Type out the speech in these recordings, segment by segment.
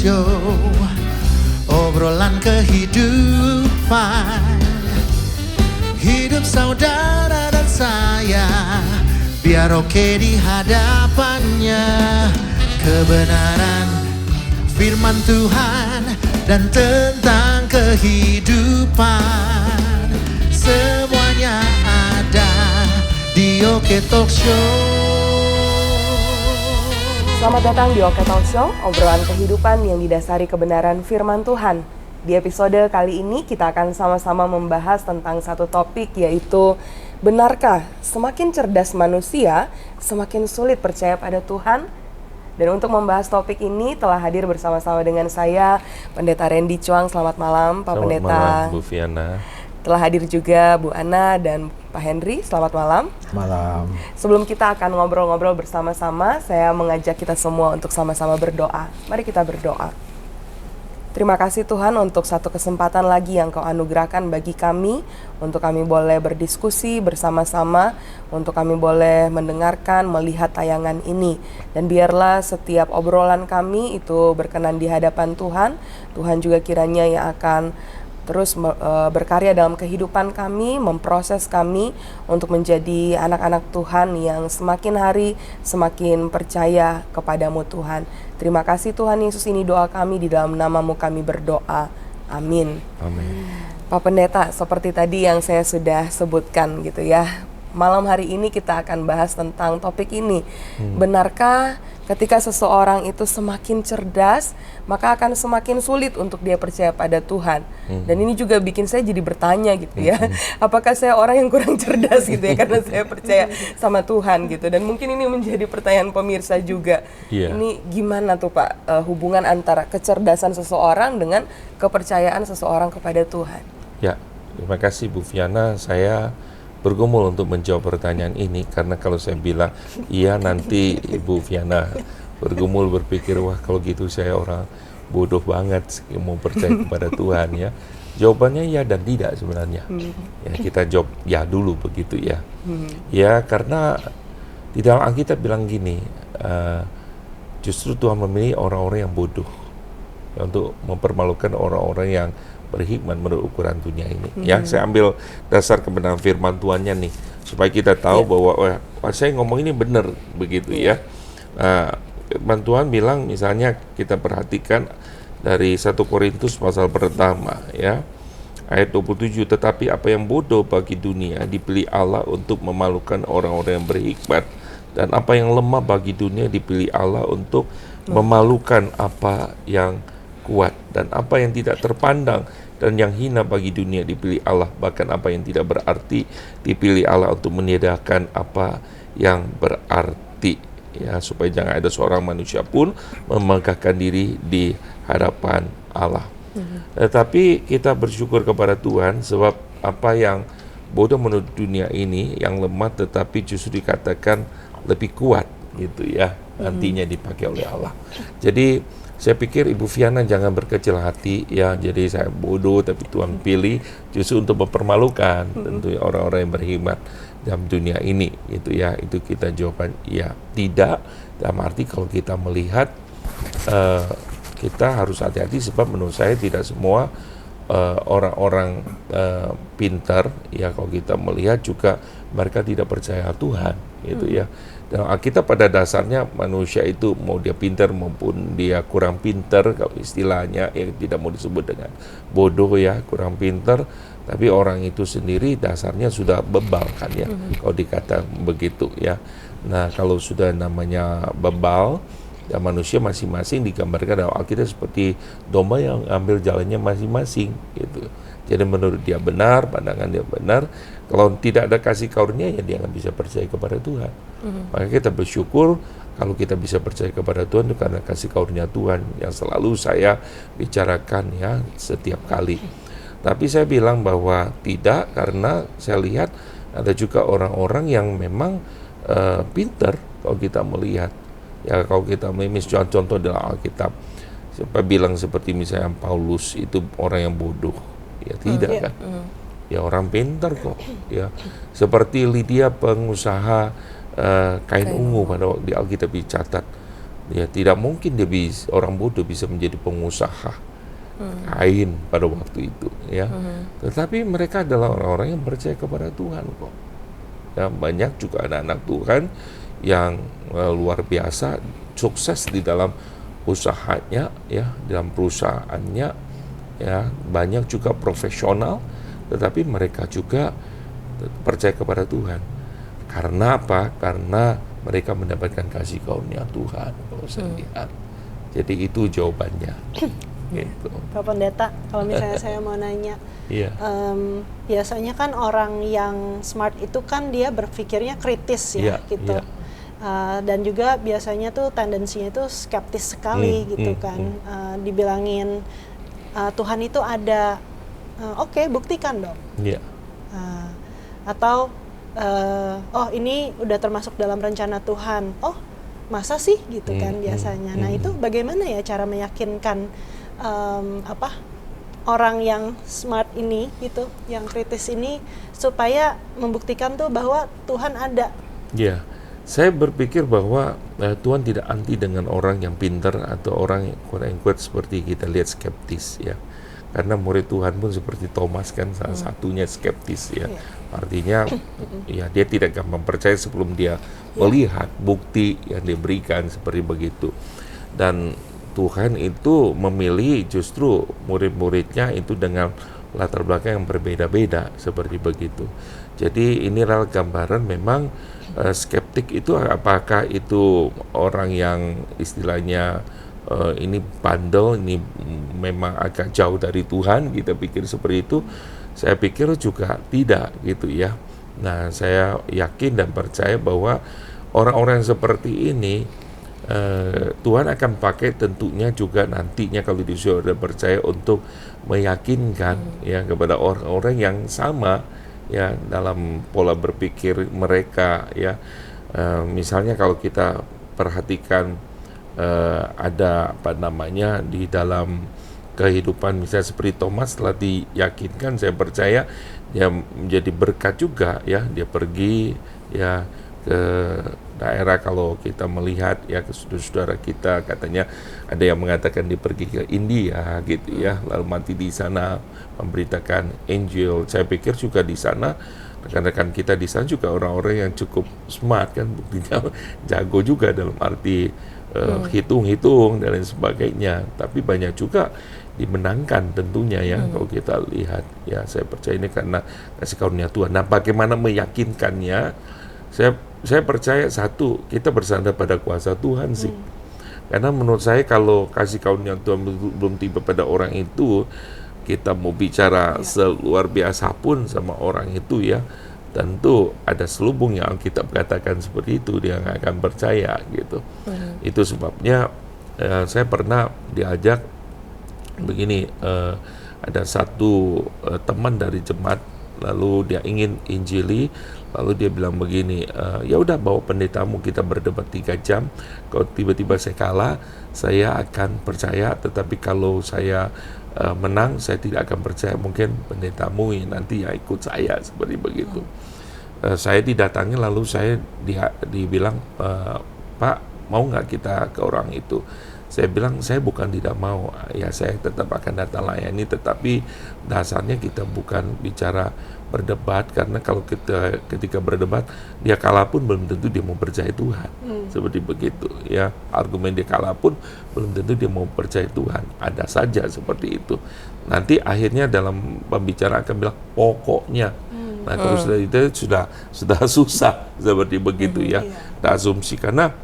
Show, obrolan kehidupan, hidup saudara dan saya, biar oke di hadapannya. Kebenaran firman Tuhan dan tentang kehidupan, semuanya ada di Oke Talk Show. Selamat datang di Oke Talk Show, obrolan kehidupan yang didasari kebenaran firman Tuhan. Di episode kali ini kita akan sama-sama membahas tentang satu topik, yaitu benarkah semakin cerdas manusia, semakin sulit percaya pada Tuhan? Dan untuk membahas topik ini telah hadir bersama-sama dengan saya, Pendeta Randy Chuang. Selamat malam, Pak Pendeta. Selamat malam, Bu Viana. Telah hadir juga Bu Ana dan Pak Henry. Selamat malam. Malam. Sebelum kita akan ngobrol-ngobrol bersama-sama, saya mengajak kita semua untuk sama-sama berdoa. Mari kita berdoa. Terima kasih Tuhan untuk satu kesempatan lagi yang Kau anugerahkan bagi kami, untuk kami boleh berdiskusi bersama-sama, untuk kami boleh mendengarkan, melihat tayangan ini. Dan biarlah setiap obrolan kami itu berkenan di hadapan Tuhan. Tuhan juga kiranya yang akan terus berkarya dalam kehidupan kami, memproses kami untuk menjadi anak-anak Tuhan yang semakin hari semakin percaya kepadamu Tuhan. Terima kasih Tuhan Yesus, ini doa kami, di dalam nama-Mu kami berdoa. Amin. Amin. Pak Pendeta, seperti tadi yang saya sudah sebutkan gitu ya, malam hari ini kita akan bahas tentang topik ini. Benarkah ketika seseorang itu semakin cerdas, maka akan semakin sulit untuk dia percaya pada Tuhan? Dan ini juga bikin saya jadi bertanya gitu ya, apakah saya orang yang kurang cerdas gitu ya, karena saya percaya sama Tuhan gitu. Dan mungkin ini menjadi pertanyaan pemirsa juga. Ini gimana tuh Pak, hubungan antara kecerdasan seseorang dengan kepercayaan seseorang kepada Tuhan? Ya, terima kasih Bu Viana. Saya bergumul untuk menjawab pertanyaan ini, karena kalau saya bilang iya, nanti Ibu Viana bergumul berpikir, wah kalau gitu saya orang bodoh banget mau percaya kepada Tuhan ya. Jawabannya ya dan tidak sebenarnya. Ya, kita jawab ya dulu begitu ya. Ya, karena di dalam Alkitab bilang gini, justru Tuhan memilih orang-orang yang bodoh untuk mempermalukan orang-orang yang berhikmat menurut ukuran dunia ini. Ya, saya ambil dasar kebenaran firman Tuhannya nih, supaya kita tahu bahwa saya ngomong ini benar begitu ya. Firman Tuhan bilang, misalnya kita perhatikan dari 1 Korintus pasal pertama ya, ayat 27, tetapi apa yang bodoh bagi dunia dipilih Allah untuk memalukan orang-orang yang berhikmat, dan apa yang lemah bagi dunia dipilih Allah untuk memalukan apa yang kuat, dan apa yang tidak terpandang dan yang hina bagi dunia dipilih Allah, bahkan apa yang tidak berarti dipilih Allah untuk meniadakan apa yang berarti, ya, supaya jangan ada seorang manusia pun memegahkan diri di hadapan Allah. Tetapi kita bersyukur kepada Tuhan, sebab apa yang bodoh menurut dunia ini, yang lemah tetapi justru dikatakan lebih kuat gitu ya, nantinya dipakai oleh Allah. Jadi saya pikir Ibu Viana jangan berkecil hati ya, jadi saya bodoh tapi Tuhan pilih justru untuk mempermalukan tentu orang-orang yang berhikmat dalam dunia ini gitu ya. Itu kita jawaban ya tidak, dalam arti kalau kita melihat kita harus hati-hati, sebab menurut saya tidak semua orang-orang pintar ya, kalau kita melihat juga mereka tidak percaya Tuhan gitu ya. Dan kita pada dasarnya manusia itu mau dia pintar maupun dia kurang pintar, kalau istilahnya ya tidak mau disebut dengan bodoh ya, kurang pintar, tapi orang itu sendiri dasarnya sudah bebal kan ya, kalau dikata begitu ya. Nah, kalau sudah namanya bebal, dan manusia masing-masing digambarkan dalam Alkitab seperti domba yang ambil jalannya masing-masing gitu. Jadi menurut dia benar, pandangan dia benar. Kalau tidak ada kasih karunia, ya dia nggak bisa percaya kepada Tuhan. Maka kita bersyukur kalau kita bisa percaya kepada Tuhan, itu karena kasih karunia Tuhan yang selalu saya bicarakan ya setiap kali. Tapi saya bilang bahwa tidak, karena saya lihat ada juga orang-orang yang memang pintar kalau kita melihat. Ya, kalau kita melihat contoh dalam Alkitab, siapa bilang seperti misalnya Paulus itu orang yang bodoh, ya tidak kan? Ya orang pintar kok. Ya, seperti Lydia pengusaha kain ungu pada waktu di Alkitab dicatat, Ya tidak mungkin orang bodoh bisa menjadi pengusaha kain pada waktu itu, ya. Tetapi mereka adalah orang-orang yang percaya kepada Tuhan kok. Ya, banyak juga anak-anak Tuhan yang luar biasa sukses di dalam usahanya, ya, dalam perusahaannya, ya. Banyak juga profesional, tetapi mereka juga percaya kepada Tuhan. Karena apa? Karena mereka mendapatkan kasih karunia Tuhan, kalau saya lihat. Jadi itu jawabannya. Gitu. Pak Pendeta, kalau misalnya saya mau nanya, Iya. biasanya kan orang yang smart itu kan dia berpikirnya kritis ya, Iya, gitu. iya. Dan juga biasanya tuh tendensinya itu skeptis sekali gitu kan. Dibilangin Tuhan itu ada, oke, buktikan dong. Iya. Atau oh ini udah termasuk dalam rencana Tuhan. Oh masa sih gitu kan biasanya. Nah itu bagaimana ya cara meyakinkan orang yang smart ini gitu, yang kritis ini, supaya membuktikan tuh bahwa Tuhan ada. Ya, saya berpikir bahwa Tuhan tidak anti dengan orang yang pintar atau orang yang quote seperti kita lihat skeptis, ya. Karena murid Tuhan pun seperti Thomas kan salah satunya skeptis, ya. Artinya ya dia tidak gampang percaya sebelum dia melihat bukti yang diberikan seperti begitu. Dan Tuhan itu memilih justru murid-muridnya itu dengan latar belakang yang berbeda-beda seperti begitu. Jadi inilah gambaran memang skeptik itu apakah itu orang yang istilahnya ini bandel, ini memang agak jauh dari Tuhan, kita pikir seperti itu. Saya pikir juga tidak gitu ya. Nah, saya yakin dan percaya bahwa orang-orang seperti ini Tuhan akan pakai tentunya juga nantinya kalau dia sudah percaya untuk meyakinkan ya kepada orang-orang yang sama ya dalam pola berpikir mereka ya. Misalnya kalau kita perhatikan ada apa namanya di dalam kehidupan misalnya seperti Thomas setelah diyakinkan, saya percaya dia menjadi berkat juga ya. Dia pergi ya ke daerah, kalau kita melihat ya ke saudara-saudara kita, katanya ada yang mengatakan dia pergi ke India gitu ya, lalu mati di sana memberitakan Injil. Saya pikir juga di sana rekan-rekan kita di sana juga orang-orang yang cukup smart kan, buktinya jago juga dalam arti hitung-hitung dan lain sebagainya. Tapi banyak juga dimenangkan tentunya ya kalau kita lihat ya. Saya percaya ini karena kasih karunia Tuhan. Nah, bagaimana meyakinkannya? Saya percaya satu, kita bersandar pada kuasa Tuhan sih. Karena menurut saya kalau kasih karunia Tuhan belum tiba pada orang itu, kita mau bicara seluar biasa pun sama orang itu ya, tentu ada selubung yang kita katakan seperti itu, dia nggak akan percaya gitu. Itu sebabnya saya pernah diajak begini, ada satu teman dari jemaat, lalu dia ingin injili, lalu dia bilang begini, ya udah bawa pendetamu, kita berdebat 3 jam, kalau tiba-tiba saya kalah, saya akan percaya, tetapi kalau saya menang, saya tidak akan percaya, mungkin pendetamu nanti ya ikut saya, seperti begitu. Saya didatangi, lalu saya dibilang, Pak, mau nggak kita ke orang itu? Saya bilang, saya bukan tidak mau, ya saya tetap akan datang layani, tetapi dasarnya kita bukan bicara berdebat, karena kalau kita ketika berdebat dia kalah pun belum tentu dia mau percaya Tuhan, seperti begitu ya. Argumen dia kalah pun belum tentu dia mau percaya Tuhan, ada saja seperti itu. Nanti akhirnya dalam pembicaraan akan bilang pokoknya. Nah, kalau sudah itu sudah susah seperti begitu ya. Ada asumsi, karena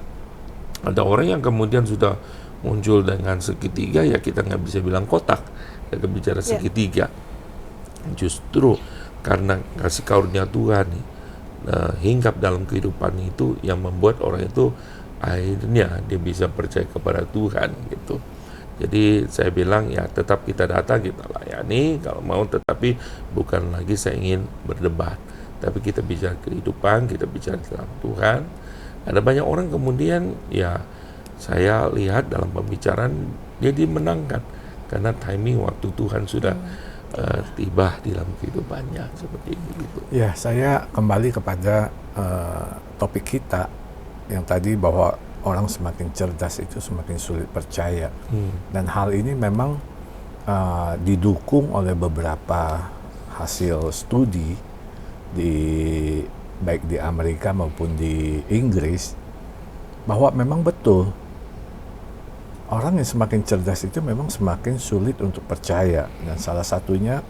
ada orang yang kemudian sudah muncul dengan segitiga, ya kita nggak bisa bilang kotak, kita bicara segitiga. Justru karena kasih karunia Tuhan hinggap dalam kehidupan itu yang membuat orang itu akhirnya dia bisa percaya kepada Tuhan gitu. Jadi saya bilang ya tetap kita datang, kita layani kalau mau, tetapi bukan lagi saya ingin berdebat, tapi kita bicara kehidupan, kita bicara tentang Tuhan. Ada banyak orang kemudian ya saya lihat dalam pembicaraan dia dimenangkan karena timing waktu Tuhan sudah tiba di dalam kehidupannya, seperti itu. Ya, saya kembali kepada topik kita yang tadi bahwa orang semakin cerdas itu semakin sulit percaya. Dan hal ini memang didukung oleh beberapa hasil studi baik di Amerika maupun di Inggris, bahwa memang betul orang yang semakin cerdas itu memang semakin sulit untuk percaya. Dan salah satunya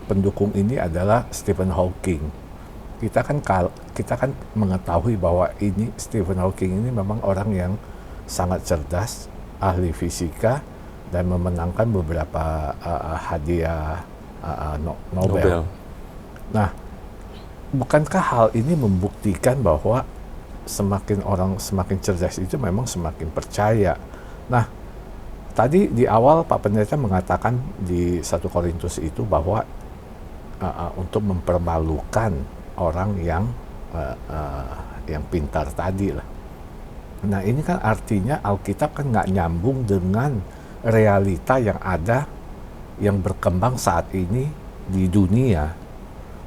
pendukung ini adalah Stephen Hawking. Kita kan mengetahui bahwa Stephen Hawking ini memang orang yang sangat cerdas, ahli fisika, dan memenangkan beberapa hadiah Nobel. Nah, bukankah hal ini membuktikan bahwa semakin orang semakin cerdas itu memang semakin percaya? Nah, tadi di awal Pak Pendeta mengatakan di 1 Korintus itu bahwa untuk mempermalukan orang yang pintar tadi lah. Nah, ini kan artinya Alkitab kan nggak nyambung dengan realita yang ada, yang berkembang saat ini di dunia.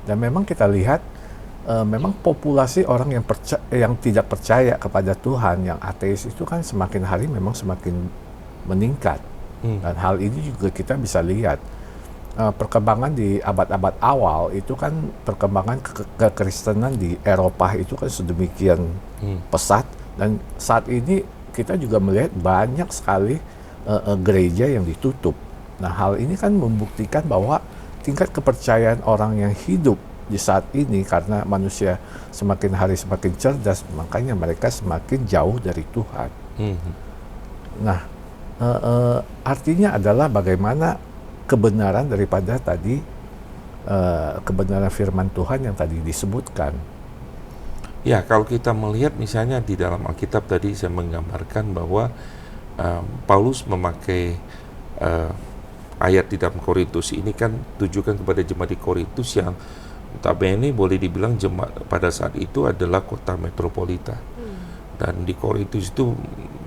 Dan memang kita lihat memang populasi orang yang tidak percaya kepada Tuhan, yang ateis itu kan semakin hari memang semakin meningkat. Dan hal ini juga kita bisa lihat perkembangan di abad-abad awal itu kan perkembangan kekristenan di Eropa itu kan sedemikian pesat, dan saat ini kita juga melihat banyak sekali gereja yang ditutup. Nah, hal ini kan membuktikan bahwa tingkat kepercayaan orang yang hidup di saat ini, karena manusia semakin hari semakin cerdas, makanya mereka semakin jauh dari Tuhan. Nah, artinya adalah bagaimana kebenaran daripada tadi kebenaran firman Tuhan yang tadi disebutkan. Ya, kalau kita melihat misalnya di dalam Alkitab tadi saya menggambarkan bahwa Paulus memakai ayat di dalam Korintus ini kan tujukan kepada jemaat di Korintus yang notabene boleh dibilang jemaat pada saat itu adalah kota metropolitan. Dan di Korintus itu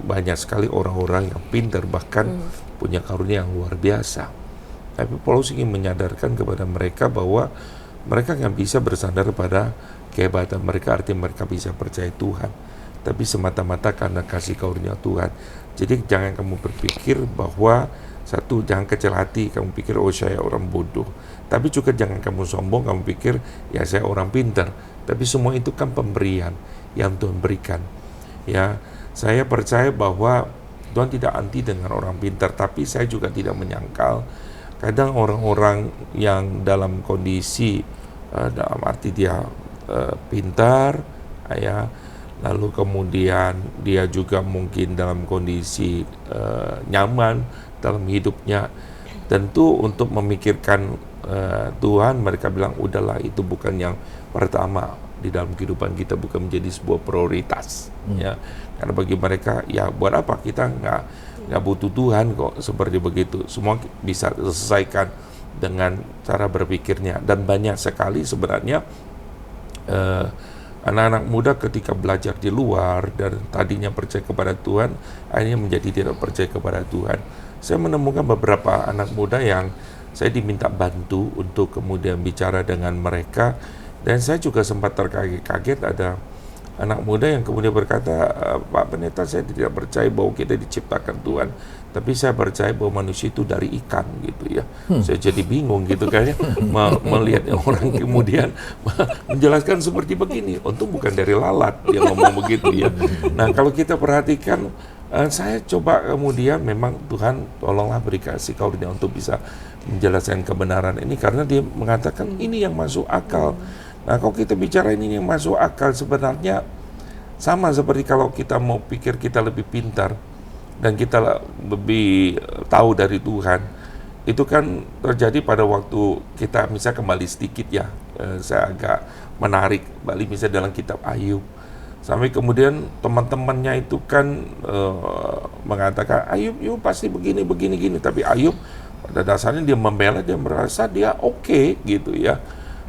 banyak sekali orang-orang yang pintar, bahkan punya karunia yang luar biasa. Tapi Paulus ingin menyadarkan kepada mereka bahwa mereka nggak bisa bersandar pada kehebatan mereka, artinya mereka bisa percaya Tuhan, tapi semata-mata karena kasih karunia Tuhan. Jadi jangan kamu berpikir bahwa jangan kecil hati, kamu pikir oh saya orang bodoh. Tapi juga jangan kamu sombong, kamu pikir ya saya orang pintar. Tapi semua itu kan pemberian yang Tuhan berikan. Ya, saya percaya bahwa Tuhan tidak anti dengan orang pintar, tapi saya juga tidak menyangkal kadang orang-orang yang dalam kondisi dalam arti dia pintar, ya, lalu kemudian dia juga mungkin dalam kondisi nyaman dalam hidupnya. Tentu untuk memikirkan Tuhan, mereka bilang udahlah, itu bukan yang pertama di dalam kehidupan kita, bukan menjadi sebuah prioritas. Ya, karena bagi mereka ya buat apa, kita nggak butuh Tuhan kok, seperti begitu. Semua bisa diselesaikan dengan cara berpikirnya. Dan banyak sekali sebenarnya anak-anak muda ketika belajar di luar dan tadinya percaya kepada Tuhan, akhirnya menjadi tidak percaya kepada Tuhan. Saya menemukan beberapa anak muda yang saya diminta bantu untuk kemudian bicara dengan mereka, dan saya juga sempat terkaget-kaget ada anak muda yang kemudian berkata, Pak Pendeta, saya tidak percaya bahwa kita diciptakan Tuhan, tapi saya percaya bahwa manusia itu dari ikan gitu ya. Saya jadi bingung gitu kayaknya melihat orang kemudian menjelaskan seperti begini. Untung bukan dari lalat dia ngomong begitu ya. Nah, kalau kita perhatikan, saya coba kemudian memang Tuhan tolonglah beri kasih karunia untuk bisa menjelaskan kebenaran ini, karena dia mengatakan ini yang masuk akal. Nah, kalau kita bicara ini yang masuk akal, sebenarnya sama seperti kalau kita mau pikir kita lebih pintar dan kita lebih tahu dari Tuhan. Itu kan terjadi pada waktu kita misalnya kembali sedikit ya, saya agak menarik balik misalnya dalam kitab Ayub. Sampai kemudian teman-temannya itu kan mengatakan Ayub pasti begini, tapi Ayub pada dasarnya dia membela, dia merasa dia oke gitu ya.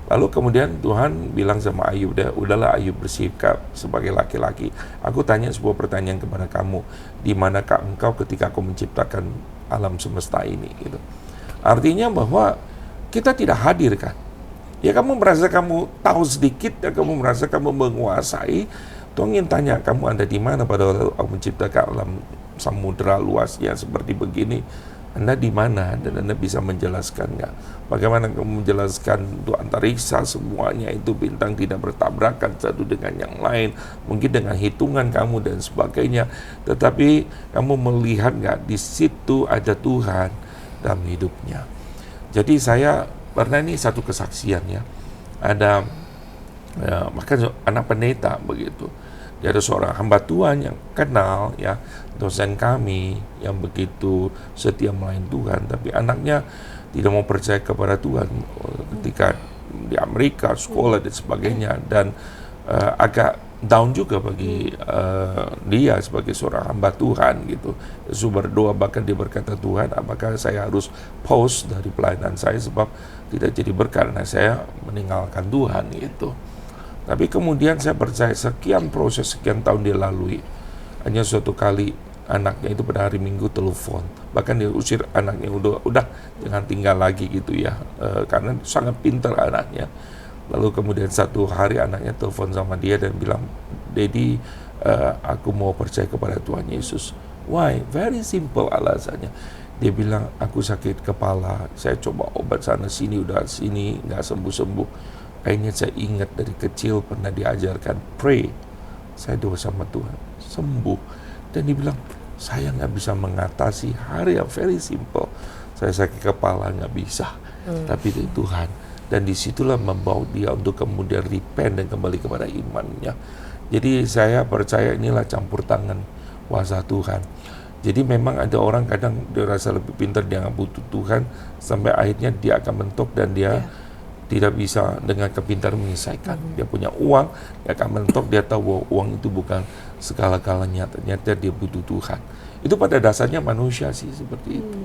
Lalu kemudian Tuhan bilang sama Ayub, udahlah Ayub, bersikap sebagai laki-laki. Aku tanya sebuah pertanyaan kepada kamu, di manakah engkau ketika aku menciptakan alam semesta ini? Gitu. Artinya bahwa kita tidak hadir kan? Ya, kamu merasa kamu tahu sedikit, ya kamu merasa kamu menguasai, Tuhan ingin tanya, kamu ada di mana pada waktu aku menciptakan alam samudera luasnya seperti begini? Anda di mana? Dan Anda bisa menjelaskan nggak? Bagaimana kamu menjelaskan untuk antariksa semuanya itu bintang tidak bertabrakan satu dengan yang lain, mungkin dengan hitungan kamu dan sebagainya. Tetapi kamu melihat nggak di situ ada Tuhan dalam hidupnya? Jadi saya pernah ini satu kesaksian ya, ada bahkan anak pendeta begitu. Dia ada seorang hamba Tuhan yang kenal ya, dosen kami yang begitu setia melayani Tuhan, tapi anaknya tidak mau percaya kepada Tuhan ketika di Amerika sekolah dan sebagainya, dan agak down juga bagi dia sebagai seorang hamba Tuhan gitu. Yesus berdoa, bahkan dia berkata, Tuhan apakah saya harus pause dari pelayanan saya sebab tidak jadi berkat karena saya meninggalkan Tuhan gitu. Tapi kemudian saya percaya sekian proses, sekian tahun dia lalui, hanya suatu kali anaknya itu pada hari Minggu telepon, bahkan dia usir anaknya, udah jangan tinggal lagi gitu ya, karena sangat pintar anaknya. Lalu kemudian satu hari anaknya telepon sama dia dan bilang, Daddy, aku mau percaya kepada Tuhan Yesus. Why? Very simple alasannya. Dia bilang, aku sakit kepala, saya coba obat sana sini, udah sini nggak sembuh-sembuh. Akhirnya saya ingat dari kecil pernah diajarkan pray, saya doa sama Tuhan sembuh. Dan dia bilang, saya nggak bisa mengatasi hari yang very simple, saya sakit kepala nggak bisa, tapi itu Tuhan. Dan disitulah membawa dia untuk kemudian repent dan kembali kepada imannya. Jadi saya percaya inilah campur tangan kuasa Tuhan. Jadi memang ada orang kadang dia rasa lebih pintar, dia nggak butuh Tuhan, sampai akhirnya dia akan mentok dan dia tidak bisa dengan kepintaran menyelesaikan. Dia punya uang, dia akan mentok, dia tahu bahwa uang itu bukan segala-galanya, ternyata dia butuh Tuhan. Itu pada dasarnya manusia sih seperti itu.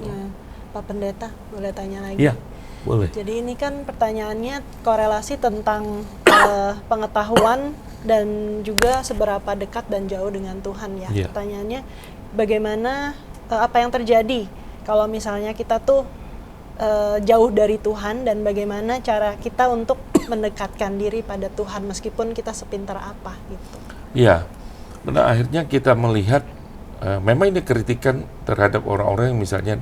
Ya, Pak Pendeta, boleh tanya lagi? Iya, boleh. Jadi ini kan pertanyaannya korelasi tentang pengetahuan dan juga seberapa dekat dan jauh dengan Tuhan ya. Yeah. Pertanyaannya, bagaimana, apa yang terjadi kalau misalnya kita tuh jauh dari Tuhan, dan bagaimana cara kita untuk mendekatkan diri pada Tuhan meskipun kita sepintar apa gitu. Iya, pada akhirnya kita melihat memang ini kritikan terhadap orang-orang yang misalnya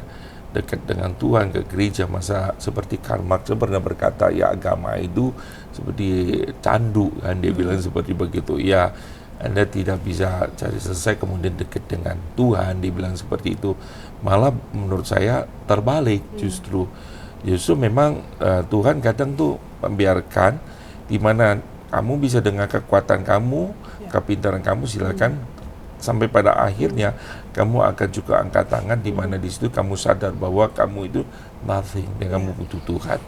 dekat dengan Tuhan, ke gereja, masa seperti Karl Marx pernah berkata, ya agama itu seperti candu kan, dia bilang seperti begitu. Ya, Anda tidak bisa cari selesai kemudian dekat dengan Tuhan, dia bilang seperti itu. Malah menurut saya terbalik justru memang Tuhan kadang tuh membiarkan di mana kamu bisa dengan kekuatan kamu, kepintaran kamu, silakan sampai pada akhirnya kamu akan juga angkat tangan di mana di situ kamu sadar bahwa kamu itu nothing dan kamu butuh Tuhan.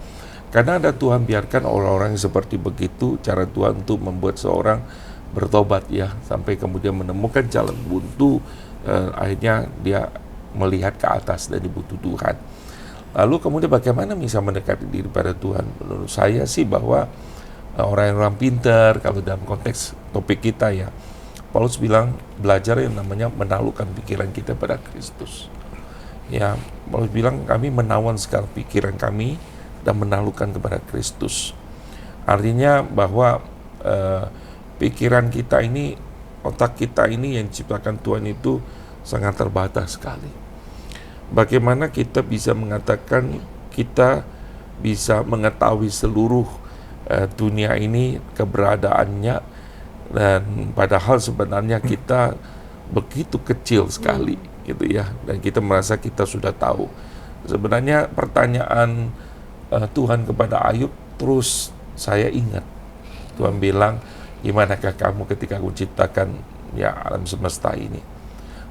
Karena ada Tuhan biarkan orang-orang seperti begitu, cara Tuhan untuk membuat seorang bertobat ya, sampai kemudian menemukan jalan buntu, akhirnya dia melihat ke atas dan dibutuh Tuhan. Lalu kemudian bagaimana bisa mendekati diri pada Tuhan? Menurut saya sih bahwa orang-orang pintar, kalau dalam konteks topik kita ya, Paulus bilang belajar yang namanya menaklukkan pikiran kita pada Kristus. Ya, Paulus bilang kami menawan segala pikiran kami dan menaklukkan kepada Kristus. Artinya bahwa pikiran kita ini, otak kita ini yang diciptakan Tuhan itu sangat terbatas sekali. Bagaimana kita bisa mengatakan kita bisa mengetahui seluruh dunia ini, keberadaannya, dan padahal sebenarnya kita begitu kecil sekali gitu ya, dan kita merasa kita sudah tahu. Sebenarnya pertanyaan Tuhan kepada Ayub terus saya ingat. Tuhan bilang, gimanakah kamu ketika aku ciptakan ya alam semesta ini?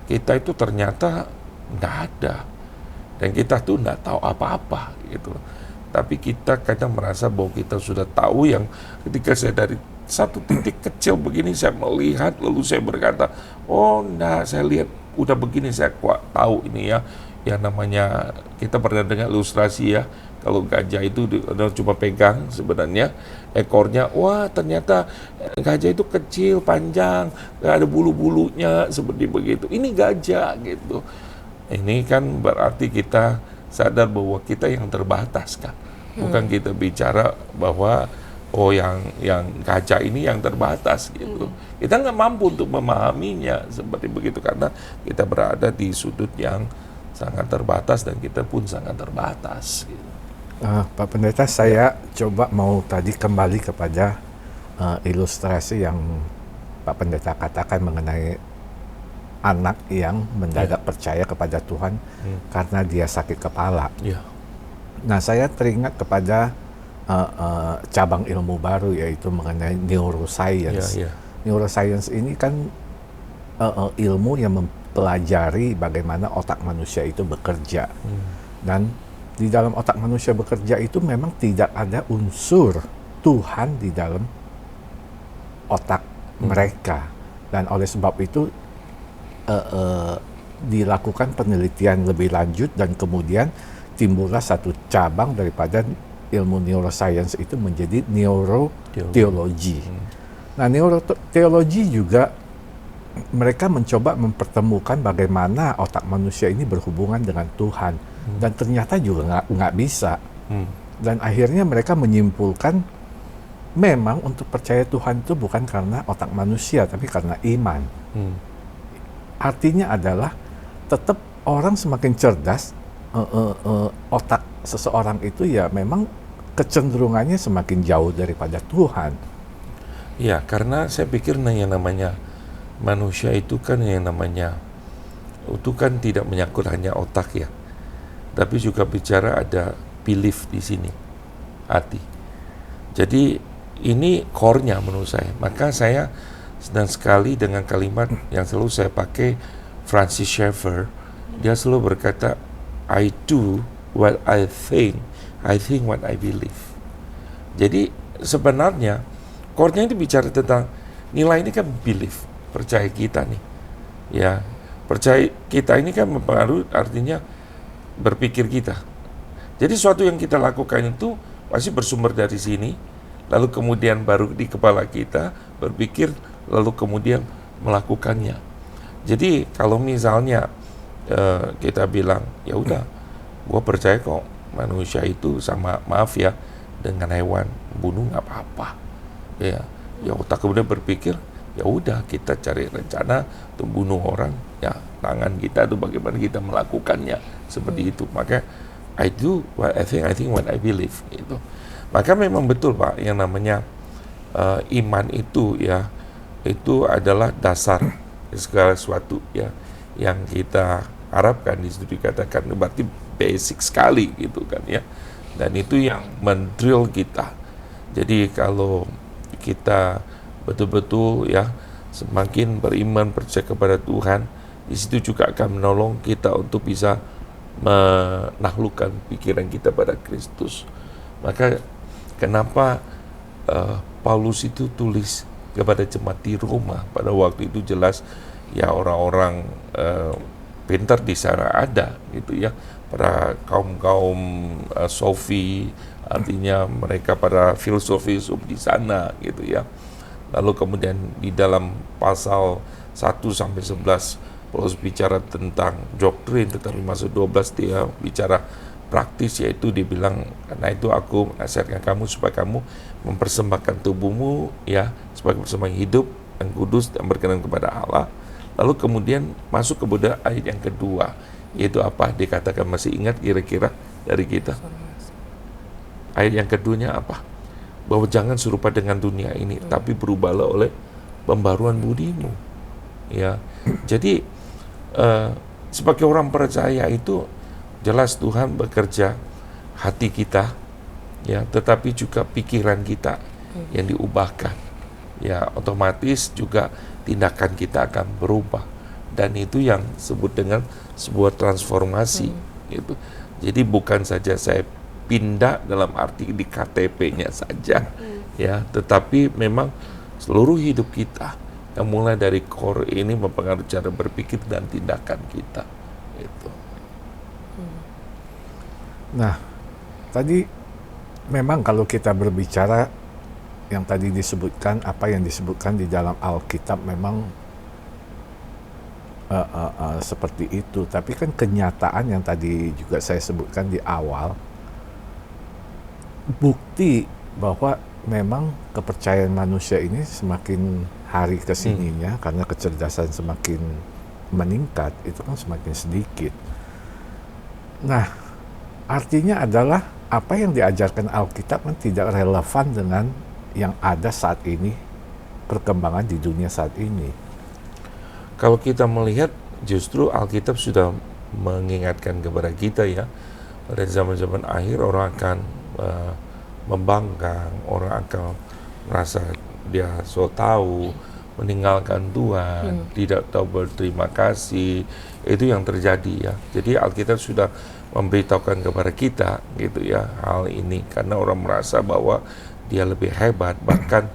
Kita itu ternyata nggak ada, dan kita tuh nggak tahu apa-apa gitu. Tapi kita kadang merasa bahwa kita sudah tahu, yang ketika saya dari satu titik kecil begini saya melihat, lalu saya berkata, oh enggak, saya lihat udah begini, saya tahu ini ya, yang namanya kita pernah dengar ilustrasi ya, kalau gajah itu cuma pegang sebenarnya ekornya, wah ternyata gajah itu kecil, panjang, nggak ada bulu-bulunya seperti begitu. Ini gajah gitu. Ini kan berarti kita sadar bahwa kita yang terbatas kan. Bukan kita bicara bahwa oh yang kaca ini yang terbatas gitu. Kita nggak mampu untuk memahaminya seperti begitu karena kita berada di sudut yang sangat terbatas dan kita pun sangat terbatas. Gitu. Pak Pendeta, saya coba mau tadi kembali kepada ilustrasi yang Pak Pendeta katakan mengenai anak yang mendadak percaya kepada Tuhan karena dia sakit kepala. Ya. Nah, saya teringat kepada cabang ilmu baru yaitu mengenai neuroscience. Ya, ya. Neuroscience ini kan ilmu yang mempelajari bagaimana otak manusia itu bekerja. Dan di dalam otak manusia bekerja itu memang tidak ada unsur Tuhan di dalam otak mereka. Dan oleh sebab itu dilakukan penelitian lebih lanjut dan kemudian timbullah satu cabang daripada ilmu neuroscience itu menjadi neuroteologi. Nah, neuroteologi juga mereka mencoba mempertemukan bagaimana otak manusia ini berhubungan dengan Tuhan dan ternyata juga nggak bisa. Dan akhirnya mereka menyimpulkan memang untuk percaya Tuhan itu bukan karena otak manusia tapi karena iman. Artinya adalah tetap orang semakin cerdas, otak seseorang itu ya memang kecenderungannya semakin jauh daripada Tuhan. Ya, karena saya pikir yang namanya manusia itu kan yang namanya itu kan tidak menyangkut hanya otak ya, tapi juga bicara ada belief di sini, hati. Jadi ini core-nya menurut saya. Maka saya senang sekali dengan kalimat yang selalu saya pakai Francis Schaeffer. Dia selalu berkata, I do what I think what I believe. Jadi sebenarnya core-nya itu bicara tentang nilai ini kan belief, percaya kita nih. Ya, percaya kita ini kan mempengaruhi artinya berpikir kita. Jadi sesuatu yang kita lakukan itu pasti bersumber dari sini, lalu kemudian baru di kepala kita berpikir, lalu kemudian melakukannya. Jadi kalau misalnya kita bilang, ya udah, gue percaya kok manusia itu sama, maaf ya, dengan hewan bunuh nggak apa-apa, ya otak kemudian berpikir, ya udah kita cari rencana untuk bunuh orang, ya tangan kita itu bagaimana kita melakukannya seperti itu. Maka I do what I think what I believe gitu. Maka memang betul Pak, yang namanya iman itu ya, itu adalah dasar segala sesuatu ya yang kita harapkan. Di situ dikatakan berarti basic sekali gitu kan ya, dan itu yang mendrill kita. Jadi kalau kita betul-betul ya semakin beriman percaya kepada Tuhan, di situ juga akan menolong kita untuk bisa menaklukkan pikiran kita pada Kristus. Maka kenapa Paulus itu tulis kepada jemaat di Roma pada waktu itu, jelas ya orang-orang pintar di sana ada gitu ya, para kaum sofi, artinya mereka para filsuf di sana gitu ya. Lalu kemudian di dalam pasal 1 sampai 11 Paulus bicara tentang doktrin, tetapi masuk 12 dia bicara praktis, yaitu dibilang, karena itu aku menasihatkan kamu supaya kamu mempersembahkan tubuhmu ya sebagai persembahan hidup yang kudus dan berkenan kepada Allah. Lalu kemudian masuk kepada ayat yang kedua, yaitu apa? Dikatakan, masih ingat kira-kira dari kita? Ayat yang keduanya apa? Bahwa jangan serupa dengan dunia ini, tapi berubahlah oleh pembaruan budimu. Ya, jadi sebagai orang percaya itu jelas Tuhan bekerja hati kita, ya, tetapi juga pikiran kita yang diubahkan, ya, otomatis juga tindakan kita akan berubah, dan itu yang disebut dengan sebuah transformasi, gitu. Jadi bukan saja saya pindah dalam arti di KTP-nya saja, ya, tetapi memang seluruh hidup kita yang mulai dari core ini mempengaruhi cara berpikir dan tindakan kita, itu. Nah, tadi memang kalau kita berbicara yang tadi disebutkan, apa yang disebutkan di dalam Alkitab memang seperti itu. Tapi kan kenyataan yang tadi juga saya sebutkan di awal, bukti bahwa memang kepercayaan manusia ini semakin hari kesininya karena kecerdasan semakin meningkat, itu kan semakin sedikit. Nah, artinya adalah apa yang diajarkan Alkitab kan tidak relevan dengan yang ada saat ini, perkembangan di dunia saat ini. Kalau kita melihat, justru Alkitab sudah mengingatkan kepada kita ya, pada zaman-zaman akhir orang akan membangkang, orang akan merasa dia so tahu, meninggalkan Tuhan, tidak tahu berterima kasih. Itu yang terjadi ya. Jadi Alkitab sudah memberitahukan kepada kita gitu ya hal ini, karena orang merasa bahwa dia lebih hebat, bahkan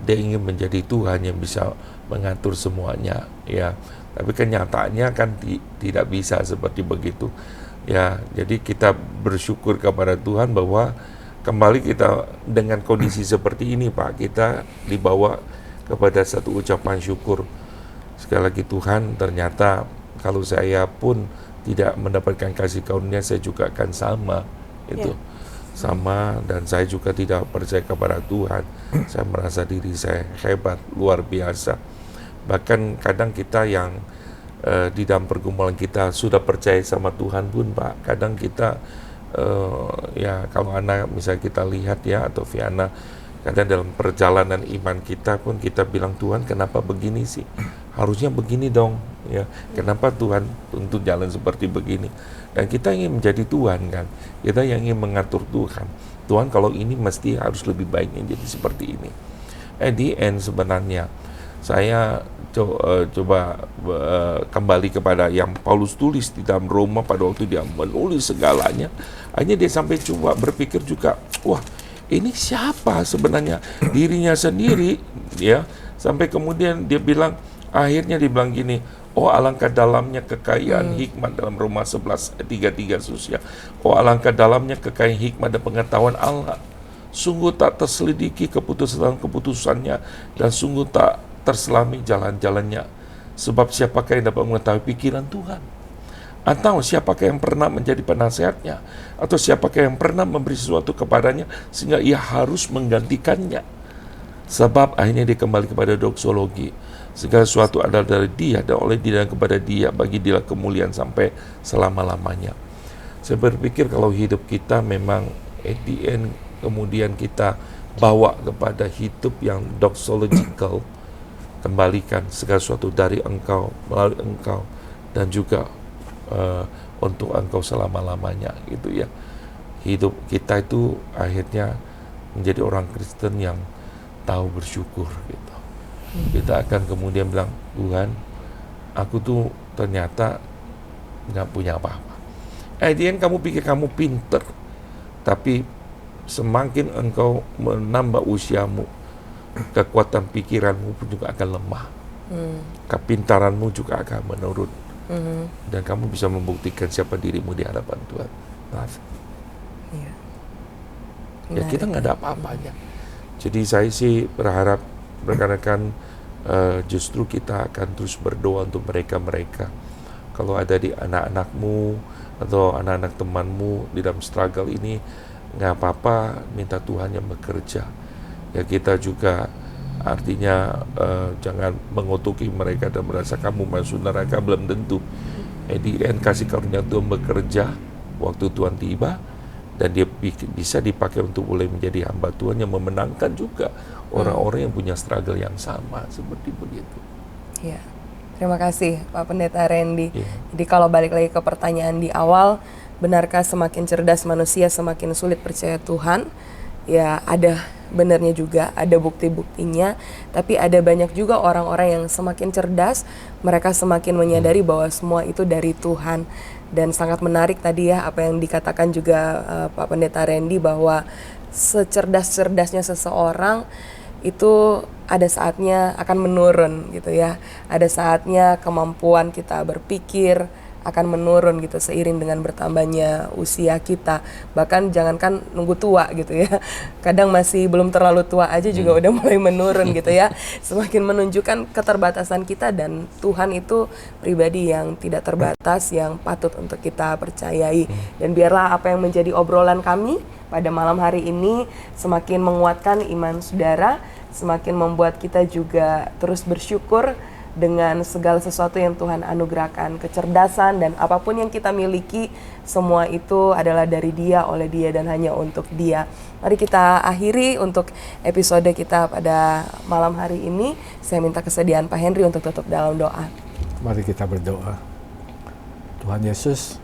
dia ingin menjadi Tuhan yang bisa mengatur semuanya ya. Tapi kenyataannya kan tidak bisa seperti begitu ya. Jadi kita bersyukur kepada Tuhan bahwa kembali kita dengan kondisi seperti ini Pak, kita dibawa kepada satu ucapan syukur. Sekali lagi Tuhan, ternyata kalau saya pun tidak mendapatkan kasih karunia, saya juga akan sama itu. Sama, dan saya juga tidak percaya kepada Tuhan. Saya merasa diri saya hebat, luar biasa. Bahkan kadang kita yang di dalam pergumulan kita sudah percaya sama Tuhan pun Pak, kadang kita ya kalau anak misalnya kita lihat ya, atau Viana, kadang dalam perjalanan iman kita pun kita bilang, Tuhan kenapa begini sih? Harusnya begini dong ya. Kenapa Tuhan untuk jalan seperti begini? Dan kita ingin menjadi Tuhan kan. Kita yang ingin mengatur Tuhan. Tuhan kalau ini mesti harus lebih baiknya jadi seperti ini. Di end sebenarnya saya coba kembali kepada yang Paulus tulis di dalam Roma pada waktu dia menulis segalanya. Akhirnya dia sampai coba berpikir juga, wah ini siapa sebenarnya dirinya sendiri ya, sampai kemudian dia bilang, akhirnya dia bilang gini, oh alangkah dalamnya kekayaan hikmat, dalam Roma 11:33 ya. Oh alangkah dalamnya kekayaan hikmat dan pengetahuan Allah, sungguh tak terselidiki keputusannya dan sungguh tak terselami jalan-jalannya. Sebab siapakah yang dapat mengetahui pikiran Tuhan? Atau siapakah yang pernah menjadi penasehatnya? Atau siapakah yang pernah memberi sesuatu kepadanya sehingga ia harus menggantikannya? Sebab akhirnya dia kembali kepada doksologi. Segala sesuatu adalah dari dia dan oleh dia dan kepada dia, bagi dia kemuliaan sampai selama-lamanya. Saya berpikir kalau hidup kita memang at the end kemudian kita bawa kepada hidup yang doxological, kembalikan segala sesuatu dari Engkau, melalui Engkau, dan juga untuk Engkau selama-lamanya gitu ya. Hidup kita itu akhirnya menjadi orang Kristen yang tahu bersyukur gitu. Kita akan kemudian bilang, Tuhan, aku tuh ternyata nggak punya apa-apa. Kamu pikir kamu pinter, tapi semakin engkau menambah usiamu, kekuatan pikiranmu pun juga akan lemah. Kepintaranmu juga akan menurun. Dan kamu bisa membuktikan siapa dirimu di hadapan Tuhan. Iya. Ya kita nggak ada apa-apanya. Jadi saya sih berharap rekan-rekan justru kita akan terus berdoa untuk mereka-mereka. Kalau ada di anak-anakmu atau anak-anak temanmu di dalam struggle ini, nggak apa-apa, minta Tuhan yang bekerja. Ya kita juga artinya jangan mengutuki mereka dan merasa kamu masuk neraka, belum tentu. Kasih karunia Tuhan bekerja waktu Tuhan tiba, dan dia bisa dipakai untuk boleh menjadi hamba Tuhan yang memenangkan juga orang-orang yang punya struggle yang sama seperti begitu. Iya. Terima kasih Pak Pendeta Randy. Iya. Jadi kalau balik lagi ke pertanyaan di awal, benarkah semakin cerdas manusia semakin sulit percaya Tuhan? Ya ada benernya juga, ada bukti-buktinya. Tapi ada banyak juga orang-orang yang semakin cerdas, mereka semakin menyadari bahwa semua itu dari Tuhan. Dan sangat menarik tadi ya apa yang dikatakan juga Pak Pendeta Randy, bahwa secerdas-cerdasnya seseorang itu ada saatnya akan menurun gitu ya. Ada saatnya kemampuan kita berpikir akan menurun gitu seiring dengan bertambahnya usia kita. Bahkan jangankan nunggu tua gitu ya. Kadang masih belum terlalu tua aja juga udah mulai menurun gitu ya. Semakin menunjukkan keterbatasan kita, dan Tuhan itu pribadi yang tidak terbatas yang patut untuk kita percayai. Dan biarlah apa yang menjadi obrolan kami pada malam hari ini semakin menguatkan iman saudara, semakin membuat kita juga terus bersyukur dengan segala sesuatu yang Tuhan anugerahkan, kecerdasan dan apapun yang kita miliki, semua itu adalah dari Dia, oleh Dia, dan hanya untuk Dia. Mari kita akhiri untuk episode kita pada malam hari ini. Saya minta kesediaan Pak Henry untuk tutup dalam doa. Mari kita berdoa. Tuhan Yesus,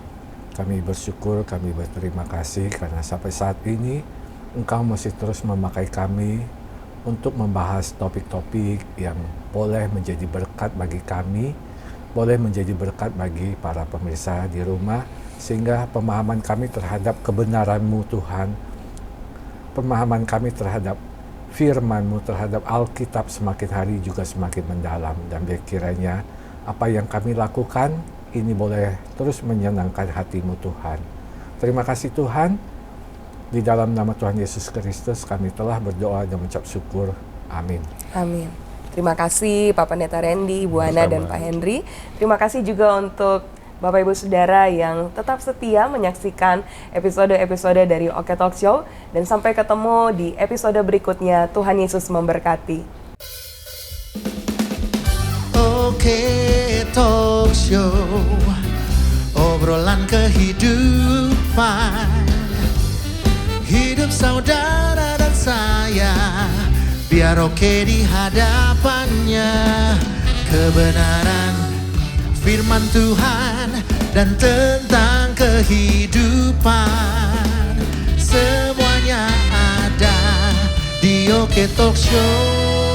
kami bersyukur, kami berterima kasih karena sampai saat ini Engkau masih terus memakai kami untuk membahas topik-topik yang boleh menjadi berkat bagi kami, boleh menjadi berkat bagi para pemirsa di rumah, sehingga pemahaman kami terhadap kebenaran-Mu Tuhan, pemahaman kami terhadap firman-Mu, terhadap Alkitab semakin hari juga semakin mendalam, dan kiranya apa yang kami lakukan ini boleh terus menyenangkan hati-Mu Tuhan. Terima kasih Tuhan. Di dalam nama Tuhan Yesus Kristus kami telah berdoa dan mengucap syukur. Amin. Amin. Terima kasih Pak Pendeta Randy, Ibu Ana, dan Pak Henry. Terima kasih juga untuk Bapak Ibu Saudara yang tetap setia menyaksikan episode-episode dari Oke Talk Show. Dan sampai ketemu di episode berikutnya. Tuhan Yesus memberkati. Oke Talk Show, obrolan kehidupan, hidup saudara dan saya, biar oke di hadapannya. Kebenaran firman Tuhan dan tentang kehidupan, semuanya ada di Oke Talk Show.